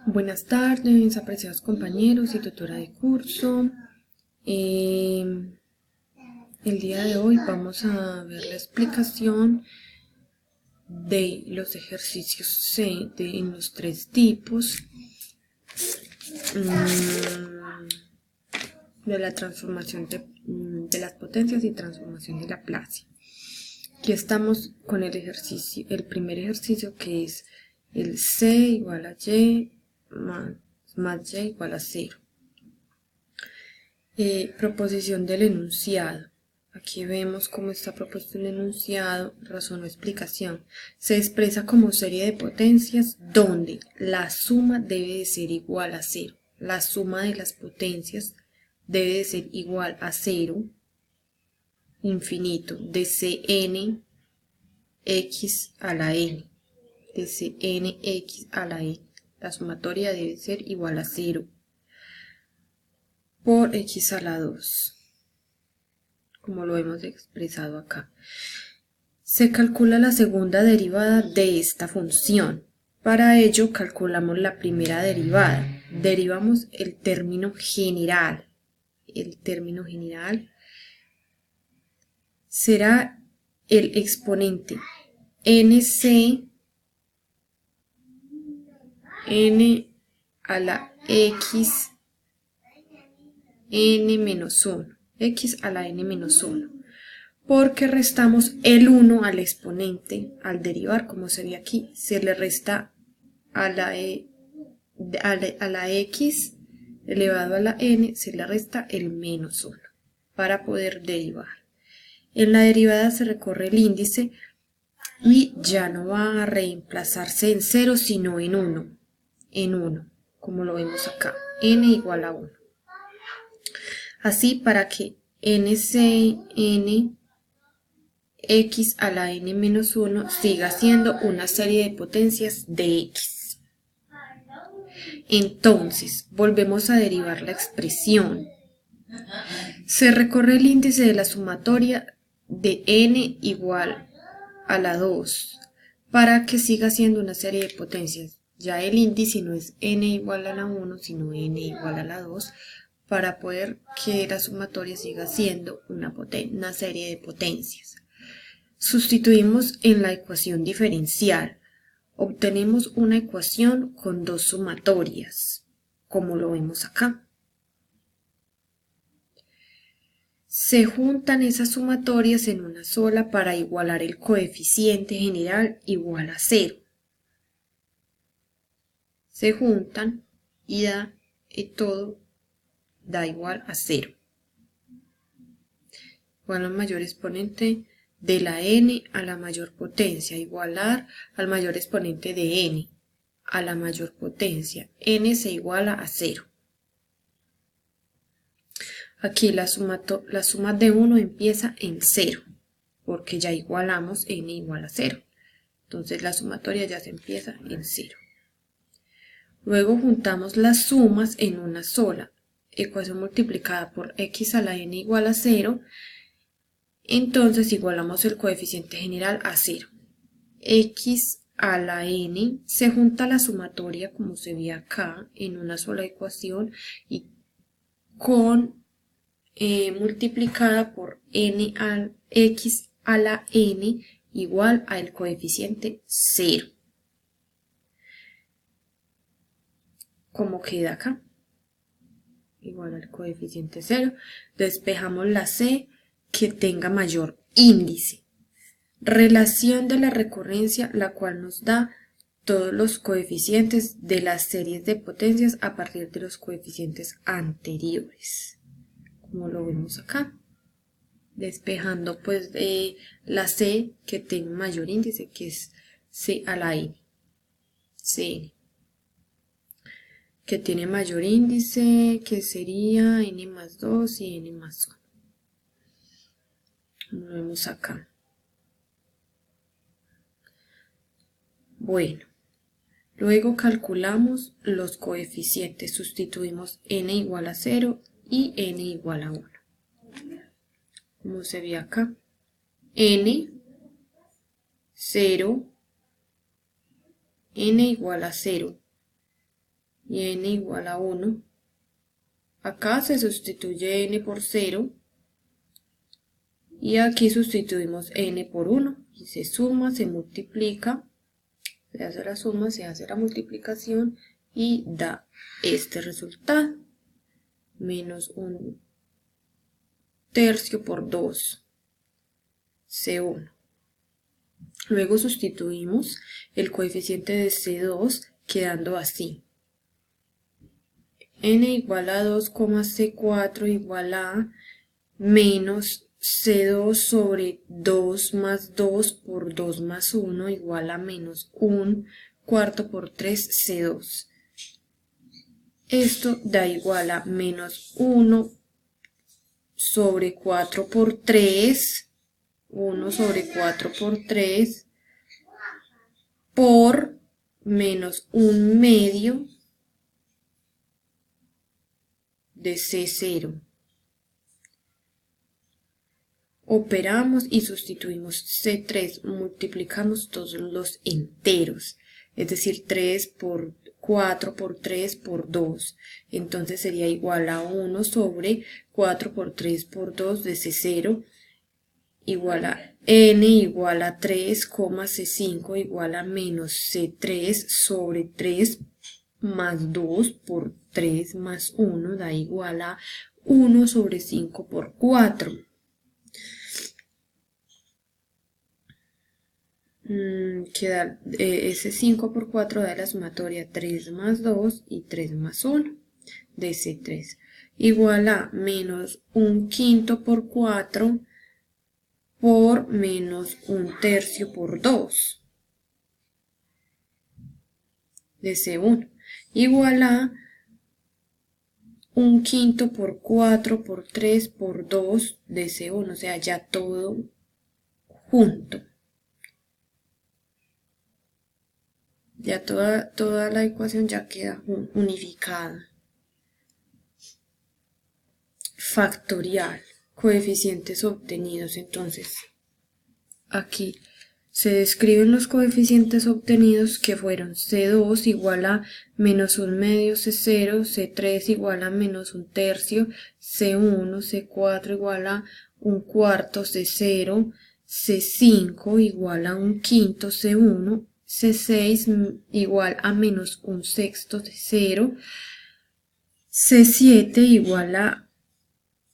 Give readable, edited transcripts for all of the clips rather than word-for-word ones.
Buenas tardes, apreciados compañeros y tutora de curso. El día de hoy vamos a ver la explicación de los ejercicios C en los tres tipos de la transformación de las potencias y transformación de Laplace. Aquí estamos con el primer ejercicio, que es el C igual a Y más Y igual a 0. Proposición del enunciado. Aquí vemos cómo está propuesto el enunciado, razón o explicación. Se expresa como serie de potencias donde la suma debe de ser igual a 0. La suma de las potencias debe de ser igual a 0, infinito, de Cn x a la n, de Cn x a la n. La sumatoria debe ser igual a 0 por x a la 2, como lo hemos expresado acá. Se calcula la segunda derivada de esta función. Para ello calculamos la primera derivada. Derivamos el término general. El término general será el exponente nc n a la x n menos 1, x a la n menos 1, porque restamos el 1 al exponente. Al derivar, como se ve aquí, se le resta a la x elevado a la n, se le resta el menos 1 para poder derivar. En la derivada se recorre el índice y ya no va a reemplazarse en 0 sino en 1, como lo vemos acá, n igual a 1. Así, para que ncn x a la n menos 1 siga siendo una serie de potencias de x. Entonces, volvemos a derivar la expresión. Se recorre el índice de la sumatoria de n igual a la 2 para que siga siendo una serie de potencias. Ya el índice no es n igual a la 1, sino n igual a la 2, para poder que la sumatoria siga siendo una serie de potencias. Sustituimos en la ecuación diferencial. Obtenemos una ecuación con dos sumatorias, como lo vemos acá. Se juntan esas sumatorias en una sola para igualar el coeficiente general igual a 0. Se juntan y todo da igual a 0. Igual al mayor exponente de la n a la mayor potencia, igualar al mayor exponente de n a la mayor potencia. N se iguala a 0. Aquí la suma de 1 empieza en 0, porque ya igualamos n igual a 0. Entonces la sumatoria ya se empieza en 0. Luego juntamos las sumas en una sola. Ecuación multiplicada por x a la n igual a 0. Entonces igualamos el coeficiente general a 0. X a la n se junta la sumatoria, como se ve acá, en una sola ecuación y con multiplicada por x a la n igual al coeficiente 0. Como queda acá, igual al coeficiente 0. Despejamos la c que tenga mayor índice. Relación de la recurrencia, la cual nos da todos los coeficientes de las series de potencias a partir de los coeficientes anteriores, como lo vemos acá. Despejando pues la c que tenga mayor índice, que es c a la n, cn, que tiene mayor índice, que sería n más 2 y n más 1. Lo vemos acá. Bueno, luego calculamos los coeficientes. Sustituimos n igual a 0 y n igual a 1. Como se ve acá, n, 0, n igual a 0. y n igual a 1. Acá se sustituye n por 0 y aquí sustituimos n por 1 y se suma, se multiplica, se hace la suma, se hace la multiplicación y da este resultado, menos 1/3 por 2, C1. Luego sustituimos el coeficiente de C2 quedando así. N igual a 2, C4 igual a menos C2 sobre 2 más 2 por 2 más 1 igual a menos 1/4 por 3 C2. Esto da igual a menos 1 sobre 4 por 3, 1 sobre 4 por 3, por menos 1/2 de C0. Operamos y sustituimos C3, multiplicamos todos los enteros, es decir, 3 por 4 por 3 por 2, entonces sería igual a 1 sobre 4 por 3 por 2 de C0, igual a n igual a 3, C5 igual a menos C3 sobre 3 más 2 por 3 más 1 da igual a 1 sobre 5 por 4. Queda ese 5 por 4 da la sumatoria 3 más 2 y 3 más 1 de C3 igual a menos 1/5 por 4 por menos 1/3 por 2 de C1 igual a 1/5 por 4 por 3 por 2 de C1, o sea, ya todo junto. Ya toda la ecuación ya queda unificada. Factorial, coeficientes obtenidos. Entonces, aquí se describen los coeficientes obtenidos que fueron C2 igual a menos 1/2 C0, C3 igual a menos 1/3, C1, C4 igual a 1/4 C0, C5 igual a 1/5 C1, C6 igual a menos 1/6 C0, C7 igual a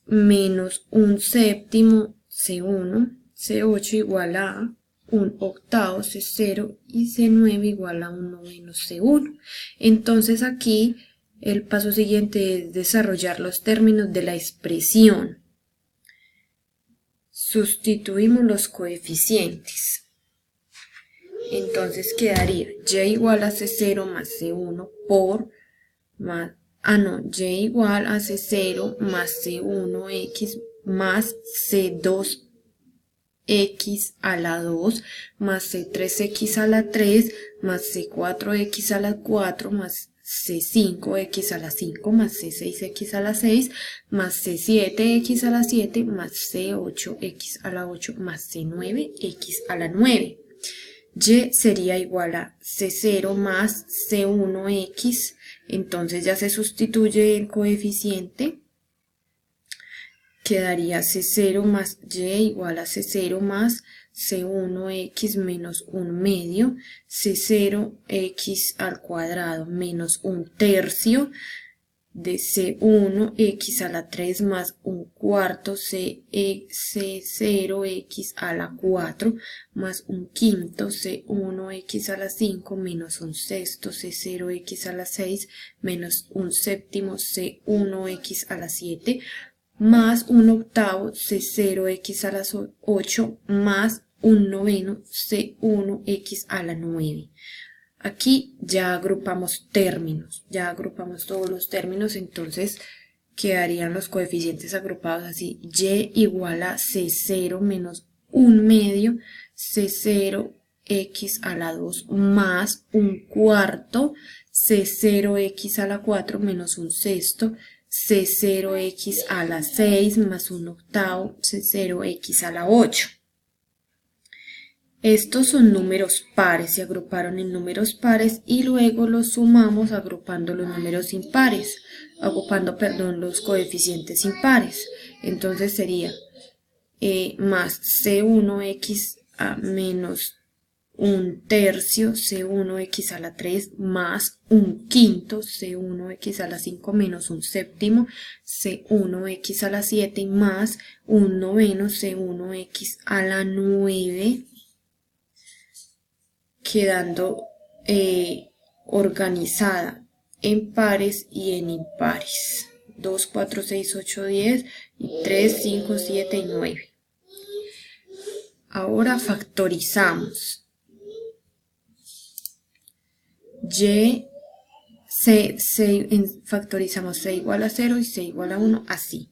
menos 1/7 C1, C8 igual a 1/8 C0 y C9 igual a 1/9 C1. Entonces aquí el paso siguiente es desarrollar los términos de la expresión. Sustituimos los coeficientes. Entonces quedaría y igual a C0 más C1 por más, y igual a C0 más C1x más C2x a la 2 más C3x a la 3 más C4x a la 4 más C5x a la 5 más C6x a la 6 más C7x a la 7 más C8x a la 8 más C9x a la 9. Y sería igual a C0 más C1x, entonces ya se sustituye el coeficiente, quedaría C0 más y igual a C0 más C1x menos 1/2, C0x al cuadrado menos 1/3 de C1x a la 3 más 1/4 C0x a la 4 más 1/5 C1x a la 5 menos 1/6 C0x a la 6 menos 1/7 C1x a la 7 más 1/8 C0x a la 8 más 1/9 C1x a la 9. Aquí ya agrupamos términos, ya agrupamos todos los términos, entonces quedarían los coeficientes agrupados así, y igual a C0 menos 1/2 C0x a la 2 más 1/4 C0x a la 4 menos 1/6 C0x a la 6 más 1/8 C0x a la 8. Estos son números pares, se agruparon en números pares y luego los sumamos agrupando los números impares, los coeficientes impares. Entonces sería más C1x a menos un tercio C1x a la 3 más un quinto C1x a la 5 menos un séptimo C1x a la 7 más un noveno C1x a la 9, quedando organizada en pares y en impares. 2, 4, 6, 8, 10 y 3, 5, 7 y 9. Ahora factorizamos. Factorizamos C igual a 0 y C igual a 1 así.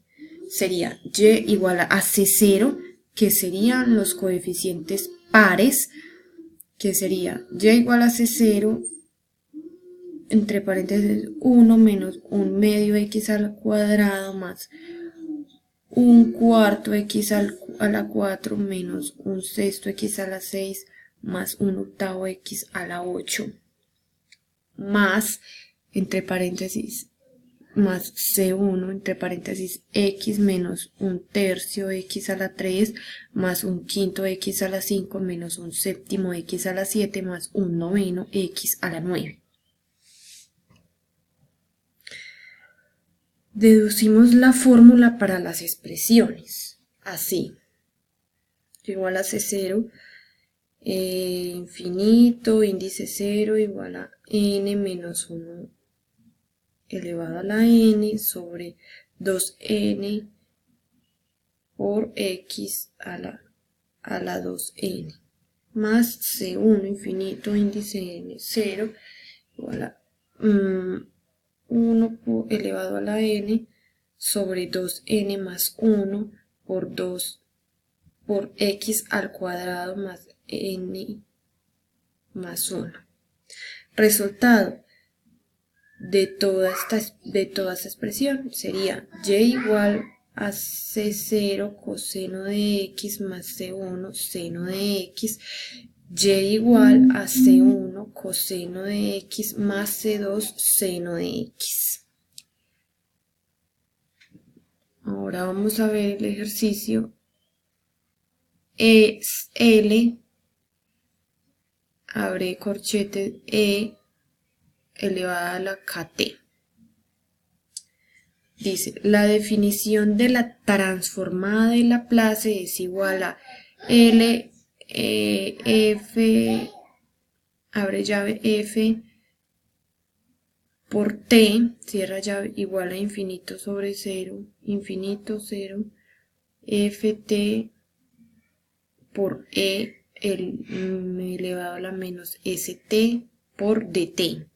Sería Y igual a C0, que serían los coeficientes pares, que sería Y igual a C0 entre paréntesis 1 menos un medio x al cuadrado más un cuarto x a la 4 menos un sexto x a la 6 más un octavo x a la 8 más entre paréntesis más C1 entre paréntesis x menos un tercio x a la 3 más un quinto x a la 5 menos un séptimo x a la 7 más un noveno x a la 9. Deducimos la fórmula para las expresiones, así, igual a C0, infinito, índice 0 igual a n menos 1 elevado a la n sobre 2n por x a la 2n, más C1 infinito, índice n 0 igual a 1 elevado a la n sobre 2n más 1 por 2 por x al cuadrado más n más 1. Resultado de toda esta expresión sería y igual a c0 coseno de x más c1 seno de x, y igual a C1 coseno de x más C2 seno de x. Ahora vamos a ver el ejercicio. Es L, abre corchete E elevada a la KT. Dice, la definición de la transformada de Laplace es igual a L F, abre llave F por T, cierra llave, igual a infinito sobre 0, infinito 0, Ft por E elevado a la menos St por dt.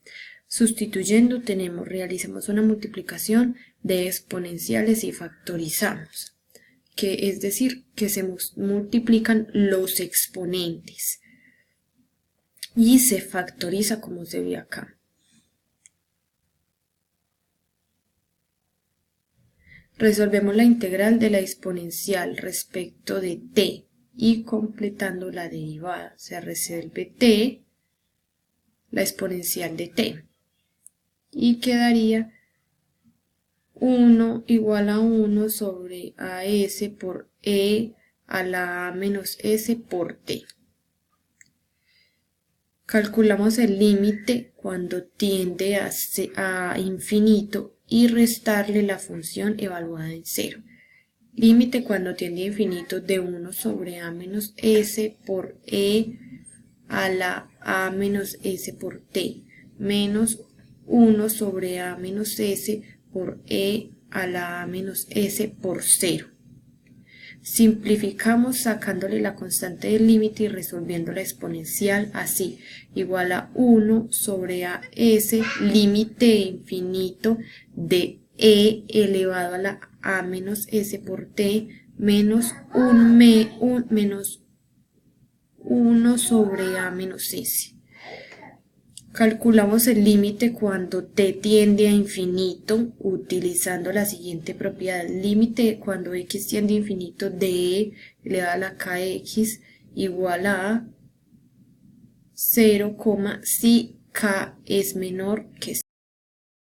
Sustituyendo realicemos una multiplicación de exponenciales y factorizamos, que es decir, que se multiplican los exponentes y se factoriza como se ve acá. Resolvemos la integral de la exponencial respecto de t y completando la derivada se resuelve t, la exponencial de t, y quedaría 1 igual a 1 sobre as por e a la a menos s por t. Calculamos el límite cuando tiende a infinito y restarle la función evaluada en 0. Límite cuando tiende a infinito de 1 sobre a menos s por e a la a menos s por t menos 1 sobre a menos s por e a la a menos s por 0. Simplificamos sacándole la constante del límite y resolviendo la exponencial así, igual a 1 sobre a s límite infinito de e elevado a la a menos s por t menos 1 sobre a menos s. Calculamos el límite cuando t tiende a infinito utilizando la siguiente propiedad. Límite cuando x tiende a infinito de e elevado a la kx igual a 0, si k es menor que